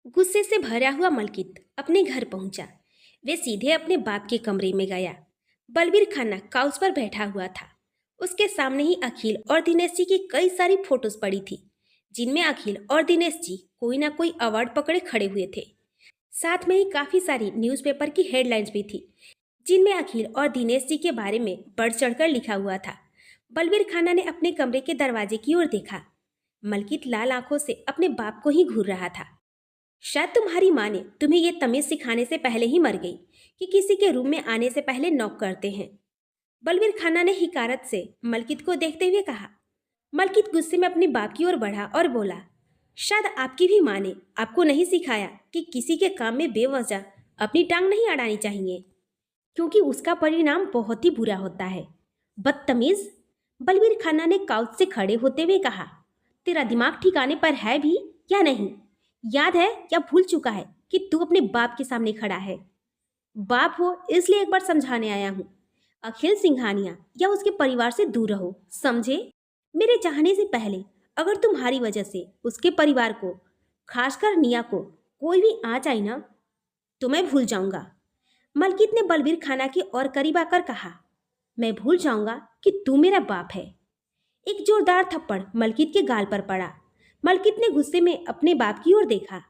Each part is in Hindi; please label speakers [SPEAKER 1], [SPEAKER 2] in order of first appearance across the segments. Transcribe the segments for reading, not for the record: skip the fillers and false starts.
[SPEAKER 1] गुस्से से भरा हुआ मलकित अपने घर पहुंचा। वे सीधे अपने बाप के कमरे में गया। बलबीर खाना काउच पर बैठा हुआ था। उसके सामने ही अखिल और दिनेश जी की कई सारी फोटोज पड़ी थी, जिनमें अखिल और दिनेश जी कोई ना कोई अवार्ड पकड़े खड़े हुए थे। साथ में ही काफी सारी न्यूज़पेपर की हेडलाइंस भी थी, जिनमें अखिल और दिनेश जी के बारे में बढ़ चढ़कर लिखा हुआ था। बलबीर खाना ने अपने कमरे के दरवाजे की ओर देखा। मलकित लाल आंखों से अपने बाप को ही घूर रहा था। शायद तुम्हारी माँ ने तुम्हें ये तमीज सिखाने से पहले ही मर गई कि किसी के रूम में आने से पहले नॉक करते हैं। बलबीर खाना ने हिकारत से मलकित को देखते हुए कहा। मलकित गुस्से में अपने बाप की ओर बढ़ा और बोला, शायद आपकी भी माँ ने आपको नहीं सिखाया कि किसी के काम में बेवजह अपनी टांग नहीं अड़ानी चाहिए, क्योंकि उसका परिणाम बहुत ही बुरा होता है। बदतमीज, बलबीर खाना ने काउच से खड़े होते हुए कहा। तेरा दिमाग ठिकाने पर है भी या नहीं? याद है या भूल चुका है कि तू अपने बाप के सामने खड़ा है? बाप हो इसलिए एक बार समझाने आया हूँ। अखिल सिंघानिया या उसके परिवार से दूर रहो, समझे? मेरे चाहने से पहले अगर तुम्हारी वजह से उसके परिवार को, खासकर निया को, कोई भी आँच आई ना, तो मैं भूल जाऊंगा। मलकित ने बलबीर खाना की ओर करीब आकर कहा। मैं भूल जाऊंगा कि तू मेरा बाप है। एक जोरदार थप्पड़ मलकित के गाल पर पड़ा। मलकित ने गुस्से में अपने बाप की ओर देखा।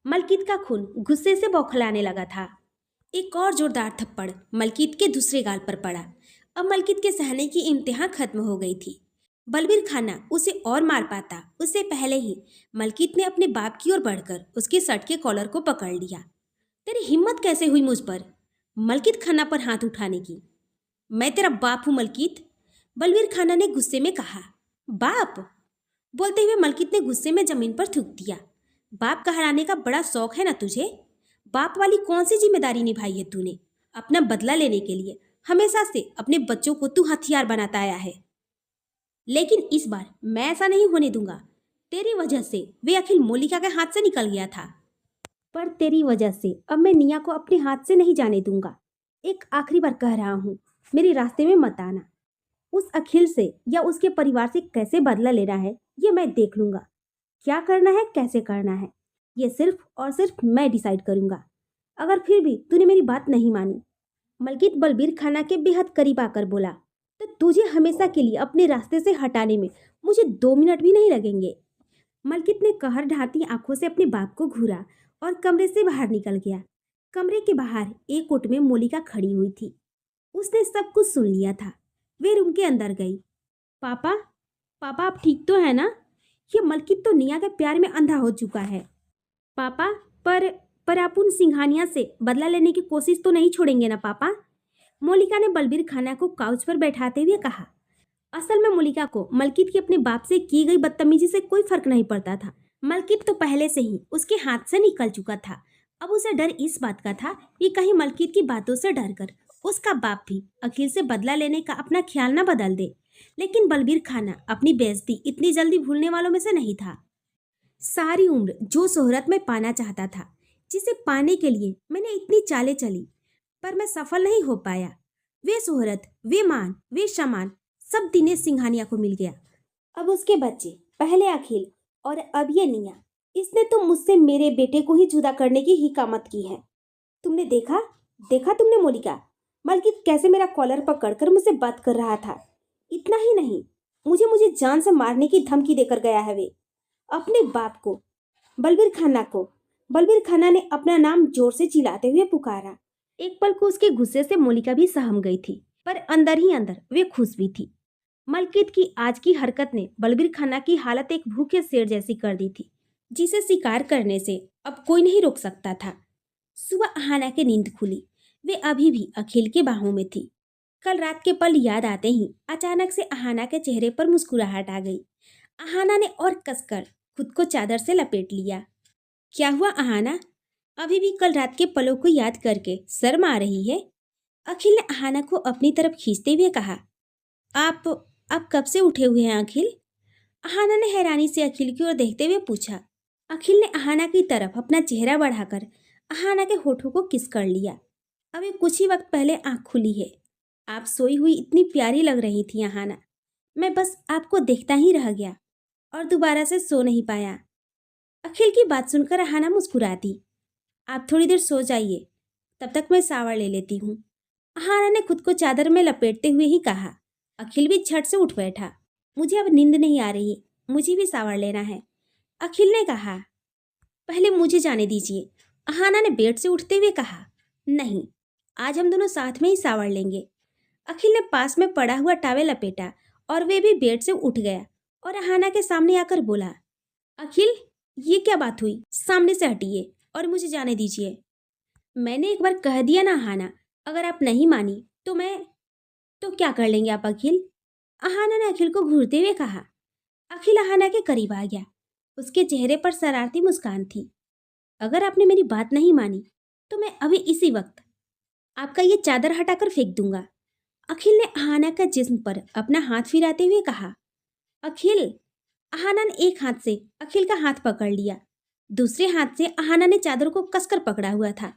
[SPEAKER 1] मलकित का खून गुस्से से बौखलाने लगा था। एक और जोरदार थप्पड़ मलकित के दूसरे गाल पर पड़ा। अब मलकित के सहने की इम्तिहान खत्म हो गई थी। बलबीर खाना उसे और मार पाता उससे पहले ही मलकित ने अपने बाप की ओर बढ़कर उसके शर्ट के कॉलर को पकड़ लिया। तेरी हिम्मत कैसे हुई मुझ पर, मलकित खाना पर हाथ उठाने की? मैं तेरा बाप हूं मलकित, बलबीर खाना ने गुस्से में कहा। बाप? बोलते हुए मलकित ने गुस्से में जमीन पर थूक दिया। बाप कहलाने का बड़ा शौक है ना तुझे? बाप वाली कौन सी जिम्मेदारी निभाई है तूने? अपना बदला लेने के लिए हमेशा से अपने बच्चों को तू हथियार बनाता आया है, लेकिन इस बार मैं ऐसा नहीं होने दूंगा। तेरी वजह से वे अखिल मोलिका के हाथ से निकल गया था, पर तेरी वजह से अब मैं निया को अपने हाथ से नहीं जाने दूंगा। एक आखिरी बार कह रहा हूँ, मेरे रास्ते में मत आना। उस अखिल से या उसके परिवार से कैसे बदला लेना है ये मैं देख लूंगा। क्या करना है, कैसे करना है, ये सिर्फ और सिर्फ मैं डिसाइड करूंगा। अगर फिर भी तूने मेरी बात नहीं मानी, मलकित बलबीर खाना के बेहद करीब आकर बोला, तो तुझे हमेशा के लिए अपने रास्ते से हटाने में मुझे 2 मिनट भी नहीं लगेंगे। मलकित ने कहर ढाती आंखों से अपने बाप को घूरा और कमरे से बाहर निकल गया। कमरे के बाहर एक ओट में मोलिका खड़ी हुई थी। उसने सब कुछ सुन लिया था। वे रूम के अंदर गई। पापा, पापा आप ठीक तो है ना? ये मलकित तो निया के प्यार में अंधा हो चुका है। पापा, पर आप उन सिंघानिया से बदला लेने की कोशिश तो नहीं छोड़ेंगे ना पापा? मोलिका ने बलबीर खाना को काउच पर बैठाते हुए कहा। असल में मोलिका को मलकित की अपने बाप से की गई बदतमीजी से कोई फर्क नहीं पड़ता था। मलकित तो पहले से ही उसके हाथ से निकल चुका था। अब उसे डर इस बात का था कि कहीं मलकित की बातों से डरकर उसका बाप भी अखिल से बदला लेने का अपना ख्याल न बदल दे। लेकिन बलबीर खाना अपनी बेइज्जती इतनी जल्दी भूलने वालों में से नहीं था। सारी उम्र जो शोहरत मैं पाना चाहता था, जिसे पाने के लिए मैंने इतनी चालें चली, पर मैं सफल नहीं हो पाया। वे शोहरत, वे मान, वे सम्मान सब दिनेश सिंघानिया को मिल गया। अब उसके बच्चे, पहले अखिल और अब ये निया। इसने तो मुझसे मेरे बेटे को ही जुदा करने की हिकामत की है। तुमने देखा, देखा तुमने मोलिका, मलकित कैसे मेरा कॉलर पकड़कर मुझसे बात कर रहा था। इतना ही नहीं, मुझे मुझे जान से मारने की धमकी देकर गया है वे। अपने बाप को, बलबीर खाना को। बलबीर खाना ने अपना नाम जोर से चिल्लाते हुए पुकारा। एक पल को उसके गुस्से से मोलिका भी सहम गई थी, पर अंदर ही अंदर वे खुश भी थी। मलकित की आज की हरकत ने बलबीर खाना की हालत एक भूखे शेर जैसी कर दी थी, जिसे शिकार करने से अब कोई नहीं रोक सकता था। सुबह अहाना की नींद खुली। वे अभी भी अखिल के बाहों में थी। कल रात के पल याद आते ही अचानक से अहाना के चेहरे पर मुस्कुराहट आ गई। अहाना ने और कसकर खुद को चादर से लपेट लिया। क्या हुआ अहाना? अभी भी कल रात के पलों को याद करके शर्म आ रही है? अखिल ने अहाना को अपनी तरफ खींचते हुए कहा। आप आप कब से उठे हुए हैं अखिल? अहाना ने हैरानी से अखिल की ओर देखते हुए पूछा। अखिल ने अहाना की तरफ अपना चेहरा बढ़ाकर अहाना के होठों को किस कर लिया। अभी कुछ ही वक्त पहले आंख खुली है। आप सोई हुई इतनी प्यारी लग रही थी अहाना। मैं बस आपको देखता ही रह गया और दोबारा से सो नहीं पाया। अखिल की बात सुनकर अहाना मुस्कुरा दी। आप थोड़ी देर सो जाइए, तब तक मैं शावर ले लेती हूँ। अहाना ने खुद को चादर में लपेटते हुए ही कहा। अखिल भी झट से उठ बैठा। मुझे अब नींद नहीं आ रही, मुझे भी शावर लेना है, अखिल ने कहा। पहले मुझे जाने दीजिए, अहाना ने बेड से उठते हुए कहा। नहीं, आज हम दोनों साथ में ही शावर लेंगे। अखिल ने पास में पड़ा हुआ टॉवेल लपेटा और वे भी बेड से उठ गया और अहाना के सामने आकर बोला, अखिल, ये क्या बात हुई? सामने से हटिए और मुझे जाने दीजिए। मैंने एक बार कह दिया ना अहाना, अगर आप नहीं मानी तो क्या कर लेंगे आप अखिल? अहाना ने अखिल को घूरते हुए कहा। अखिल अहाना के करीब आ गया। उसके चेहरे पर शरारती मुस्कान थी। अगर आपने मेरी बात नहीं मानी तो मैं अभी इसी वक्त आपका ये चादर हटाकर फेंक दूंगा। अखिल ने अहाना का जिस्म पर अपना हाथ फिराते हुए कहा। अखिल! अहाना ने एक हाथ से अखिल का हाथ पकड़ लिया, दूसरे हाथ से अहाना ने चादर को कसकर पकड़ा हुआ था।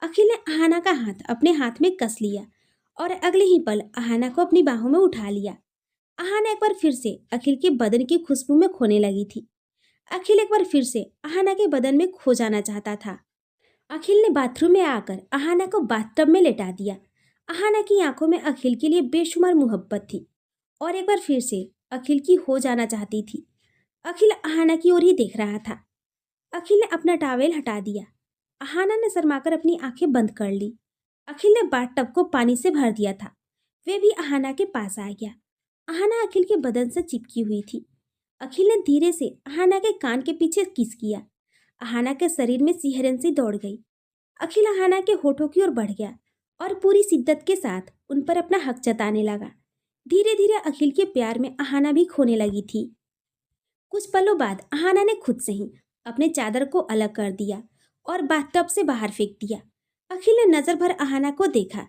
[SPEAKER 1] अखिल ने अहाना का हाथ अपने हाथ में कस लिया और अगले ही पल अहाना को अपनी बाहों में उठा लिया। अहाना एक बार फिर से अखिल के बदन की खुशबू में खोने लगी थी। अखिल एक बार फिर से अहाना के बदन में खो जाना चाहता था। अखिल ने बाथरूम में आकर अहाना को बाथटब में लेटा दिया। अहाना की आंखों में अखिल के लिए बेशुमार मोहब्बत थी और एक बार फिर से अखिल की हो जाना चाहती थी। अखिल अहाना की ओर ही देख रहा था। अखिल ने अपना टॉवेल हटा दिया। अहाना ने शर्माकर अपनी आंखें बंद कर ली। अखिल ने बाथटब को पानी से भर दिया था। वे भी अहाना के पास आ गया। अहाना अखिल के बदन से चिपकी हुई थी। अखिल ने धीरे से अहाना के कान के पीछे किस किया। अहाना के शरीर में सिहरन सी दौड़ गई। अखिल अहाना के होठों की ओर बढ़ गया और पूरी शिद्दत के साथ उन पर अपना हक जताने लगा। धीरे धीरे अखिल के प्यार में अहाना भी खोने लगी थी। कुछ पलों बाद अहाना ने खुद से ही अपने चादर को अलग कर दिया और बाथटब से बाहर फेंक दिया। अखिल ने नजर भर अहाना को देखा।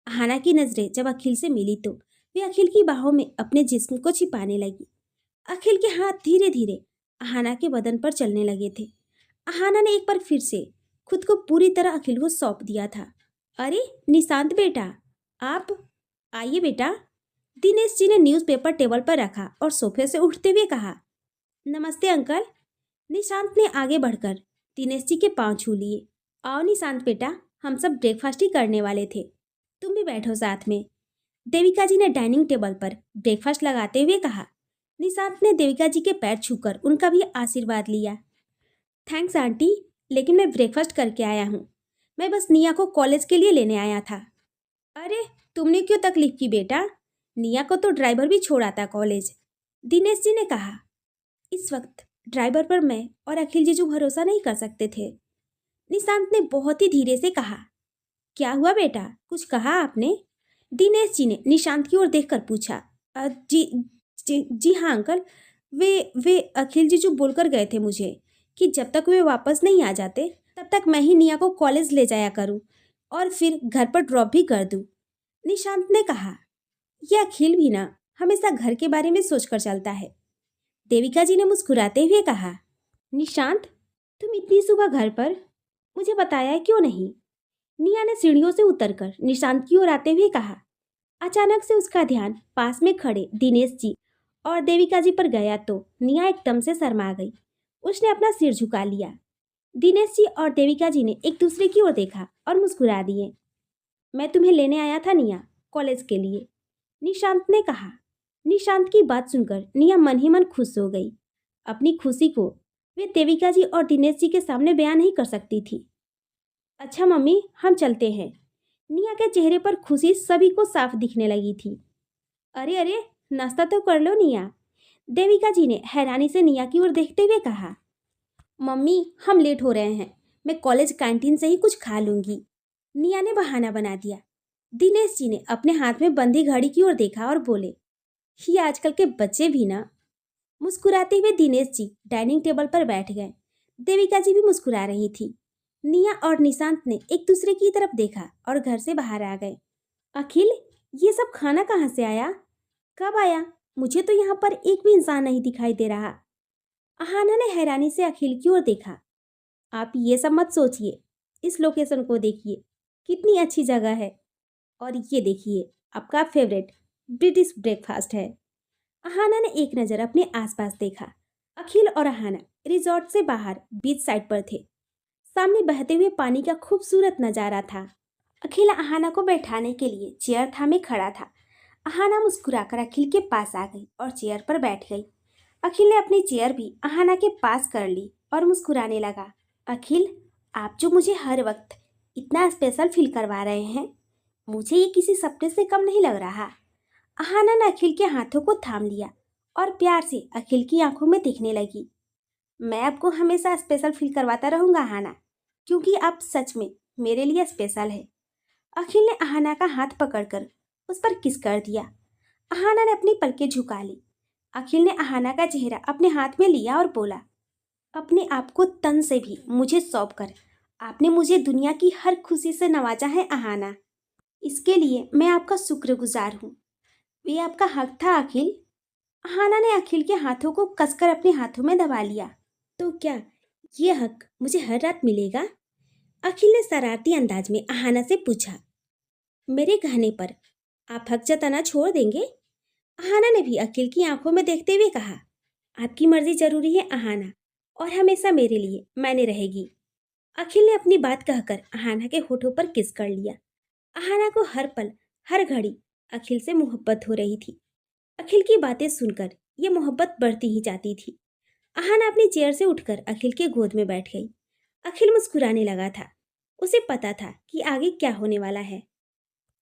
[SPEAKER 1] अहाना की नजरें जब अखिल से मिली तो वे अखिल की बाहों में अपने जिस्म को छिपाने लगी। अखिल के हाथ धीरे धीरे अहाना के बदन पर चलने लगे थे। अहाना ने एक बार फिर से खुद को पूरी तरह अखिल को सौंप दिया था। अरे निशांत बेटा, आप आइए बेटा। दिनेश जी ने न्यूज़पेपर टेबल पर रखा और सोफे से उठते हुए कहा। नमस्ते अंकल। निशांत ने आगे बढ़कर दिनेश जी के पांव छू लिए। आओ निशांत बेटा, हम सब ब्रेकफास्ट ही करने वाले थे, तुम भी बैठो साथ में। देविका जी ने डाइनिंग टेबल पर ब्रेकफास्ट लगाते हुए कहा। निशांत ने देविका जी के पैर छूकर उनका भी आशीर्वाद लिया। थैंक्स आंटी, लेकिन मैं ब्रेकफास्ट करके आया हूँ। मैं बस निया को कॉलेज के लिए लेने आया था। अरे, तुमने क्यों तकलीफ की बेटा? निया को तो ड्राइवर भी छोड़ आता कॉलेज, दिनेश जी ने कहा। इस वक्त ड्राइवर पर मैं और अखिल जीजू भरोसा नहीं कर सकते थे, निशांत ने बहुत ही धीरे से कहा। क्या हुआ बेटा, कुछ कहा आपने? दिनेश जी ने निशांत की ओर देखकर पूछा। जी हाँ अंकल, वे अखिल जीजू बोलकर गए थे मुझे कि जब तक वे वापस नहीं आ जाते तब तक मैं ही निया को कॉलेज ले जाया करूं और फिर घर पर ड्रॉप भी कर दूं, निशांत ने कहा। यह अखिल भी ना हमेशा घर के बारे में सोचकर चलता है, देविका जी ने मुस्कुराते हुए कहा। निशांत, तुम इतनी सुबह घर पर, मुझे बताया क्यों नहीं? निया ने सीढ़ियों से उतरकर निशांत की ओर आते हुए कहा। अचानक से उसका ध्यान पास में खड़े दिनेश जी और देविका जी पर गया तो निया एकदम से शर्मा गई। उसने अपना सिर झुका लिया। दिनेश जी और देविका जी ने एक दूसरे की ओर देखा और मुस्कुरा दिए। मैं तुम्हें लेने आया था निया, कॉलेज के लिए, निशांत ने कहा। निशांत की बात सुनकर निया मन ही मन खुश हो गई। अपनी खुशी को वे देविका जी और दिनेश जी के सामने बयान नहीं कर सकती थी। अच्छा मम्मी, हम चलते हैं। निया के चेहरे पर खुशी सभी को साफ दिखने लगी थी। अरे अरे, नाश्ता तो कर लो निया, देविका जी ने हैरानी से निया की ओर देखते हुए कहा। मम्मी, हम लेट हो रहे हैं, मैं कॉलेज कैंटीन से ही कुछ खा लूंगी, निया ने बहाना बना दिया। दिनेश जी ने अपने हाथ में बंधी घड़ी की ओर देखा और बोले, ये आजकल के बच्चे भी ना। मुस्कुराते हुए दिनेश जी डाइनिंग टेबल पर बैठ गए। देविका जी भी मुस्कुरा रही थी। निया और निशांत ने एक दूसरे की तरफ देखा और घर से बाहर आ गए। अखिल, ये सब खाना कहाँ से आया? कब आया? मुझे तो यहाँ पर एक भी इंसान नहीं दिखाई दे रहा। अहाना ने हैरानी से अखिल की ओर देखा। आप ये सब मत सोचिए, इस लोकेशन को देखिए, कितनी अच्छी जगह है, और ये देखिए, आपका फेवरेट ब्रिटिश ब्रेकफास्ट है। अहाना ने एक नज़र अपने आसपास देखा। अखिल और अहाना रिजॉर्ट से बाहर बीच साइड पर थे। सामने बहते हुए पानी का खूबसूरत नजारा था। अखिल अहाना को बैठाने के लिए चेयर थामे खड़ा था। अहाना मुस्कुराकर अखिल के पास आ गई और चेयर पर बैठ गई। अखिल ने अपनी चेयर भी अहाना के पास कर ली और मुस्कुराने लगा। अखिल, आप जो मुझे हर वक्त इतना स्पेशल फील करवा रहे हैं, मुझे ये किसी सपने से कम नहीं लग रहा। अहाना ने अखिल के हाथों को थाम लिया और प्यार से अखिल की आंखों में देखने लगी। मैं आपको हमेशा स्पेशल फील करवाता रहूंगा अहाना, क्योंकि आप सच में मेरे लिए स्पेशल है। अखिल ने अहाना का हाथ पकड़कर उस पर किस कर दिया। अहाना ने अपनी पलकें झुका ली। अखिल ने अहाना का चेहरा अपने हाथ में लिया और बोला, अपने आप को तन से भी मुझे सौंप कर आपने मुझे दुनिया की हर खुशी से नवाजा है अहाना। इसके लिए मैं आपका शुक्रगुजार हूँ। ये आपका हक था अखिल। अहाना ने अखिल के हाथों को कसकर अपने हाथों में दबा लिया। तो क्या ये हक मुझे हर रात मिलेगा? अखिल ने शरारती अंदाज में अहाना से पूछा। मेरे कहने पर आप हक जताना छोड़ देंगे? अहाना ने भी अखिल की आंखों में देखते हुए कहा, आपकी मर्जी जरूरी है अहाना, और हमेशा मेरे लिए मायने रहेगी। अखिल ने अपनी बात कहकर अहाना के होठों पर किस कर लिया। अहाना को हर पल हर घड़ी अखिल से मोहब्बत हो रही थी। अखिल की बातें सुनकर ये मोहब्बत बढ़ती ही जाती थी। अहाना अपनी चेयर से उठकर अखिल के गोद में बैठ गई। अखिल मुस्कुराने लगा था। उसे पता था कि आगे क्या होने वाला है।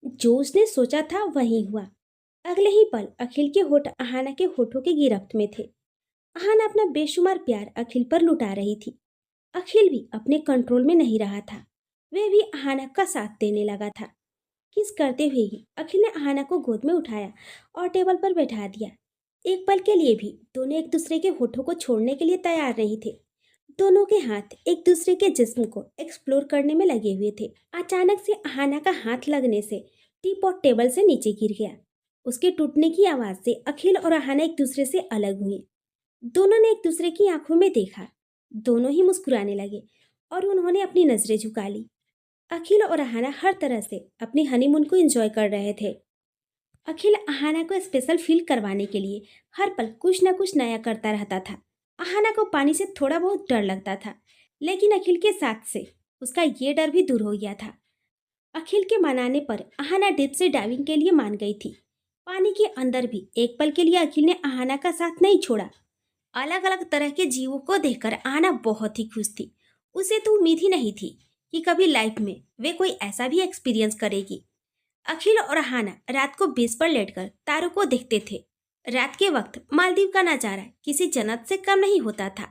[SPEAKER 1] जो उसने सोचा था वही हुआ। अगले ही पल अखिल के होठ अहाना के होठों की गिरफ्त में थे। अहाना अपना बेशुमार प्यार अखिल पर लुटा रही थी। अखिल भी अपने कंट्रोल में नहीं रहा था। वह भी अहाना का साथ देने लगा था। किस करते हुए ही अखिल ने अहाना को गोद में उठाया और टेबल पर बैठा दिया। एक पल के लिए भी दोनों एक दूसरे के होठों को छोड़ने के लिए तैयार नहीं थे। दोनों के हाथ एक दूसरे के जिस्म को एक्सप्लोर करने में लगे हुए थे। अचानक से अहाना का हाथ लगने से टी पॉट टेबल से नीचे गिर गया। उसके टूटने की आवाज से अखिल और अहाना एक दूसरे से अलग हुए। दोनों ने एक दूसरे की आंखों में देखा। दोनों ही मुस्कुराने लगे और उन्होंने अपनी नजरें झुका ली। अखिल और अहाना हर तरह से अपनी हनीमून को एंजॉय कर रहे थे। अखिल अहाना को स्पेशल फील करवाने के लिए हर पल कुछ न कुछ नया करता रहता था। अहाना को पानी से थोड़ा बहुत डर लगता था, लेकिन अखिल के साथ से उसका ये डर भी दूर हो गया था। अखिल के मनाने पर अहाना डीप से डाइविंग के लिए मान गई थी। पानी के अंदर भी एक पल के लिए अखिल ने अहाना का साथ नहीं छोड़ा। अलग अलग तरह के जीवों को देखकर अहाना बहुत ही खुश थी। उसे तो उम्मीद ही नहीं थी कि कभी लाइफ में वे कोई ऐसा भी एक्सपीरियंस करेगी। अखिल और अहाना रात को बीच पर लेटकर तारों को देखते थे। रात के वक्त मालदीव का नजारा किसी जन्नत से कम नहीं होता था।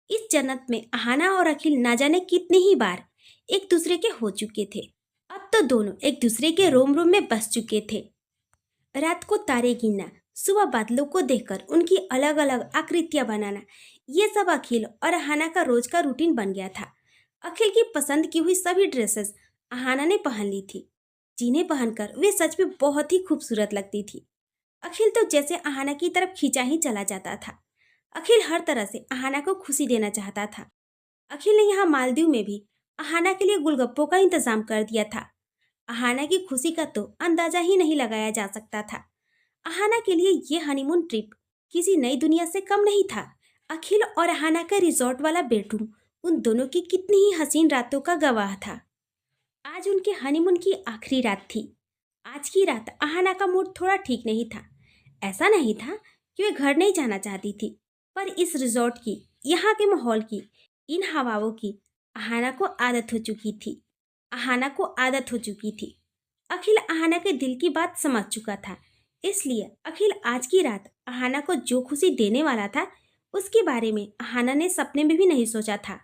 [SPEAKER 1] इस जन्नत में अहाना और अखिल ना जाने कितनी ही बार एक दूसरे के हो चुके थे। अब तो दोनों एक दूसरे के रोम रोम में बस चुके थे। रात को तारे गिनना, सुबह बादलों को देखकर उनकी अलग अलग आकृतियां बनाना, ये सब अखिल और अहाना का रोज का रूटीन बन गया था। अखिल की पसंद की हुई सभी ड्रेसेस अहाना ने पहन ली थी, जिन्हें पहनकर वे सच में बहुत ही खूबसूरत लगती थी। अखिल तो जैसे अहाना की तरफ खींचा ही चला जाता था। अखिल हर तरह से अहाना को खुशी देना चाहता था। अखिल ने यहाँ मालदीव में भी अहाना के लिए गुलगप्पों का इंतजाम कर दिया था। अहाना की खुशी का तो अंदाजा ही नहीं लगाया जा सकता था। अहाना के लिए ये हनीमून ट्रिप किसी नई दुनिया से कम नहीं था। अखिल और अहाना का रिजॉर्ट वाला बेडरूम उन दोनों की कितनी ही हसीन रातों का गवाह था। आज उनके हनीमून की आखिरी रात थी। आज की रात अहाना का मूड थोड़ा ठीक नहीं था। ऐसा नहीं था कि वे घर नहीं जाना चाहती थी, पर इस रिजॉर्ट की, यहाँ के माहौल की, इन हवाओं की अहाना को आदत हो चुकी थी। अहाना को आदत हो चुकी थी। अखिल अहाना के दिल की बात समझ चुका था। इसलिए अखिल आज की रात अहाना को जो खुशी देने वाला था, उसके बारे में अहाना ने सपने में भी नहीं सोचा था।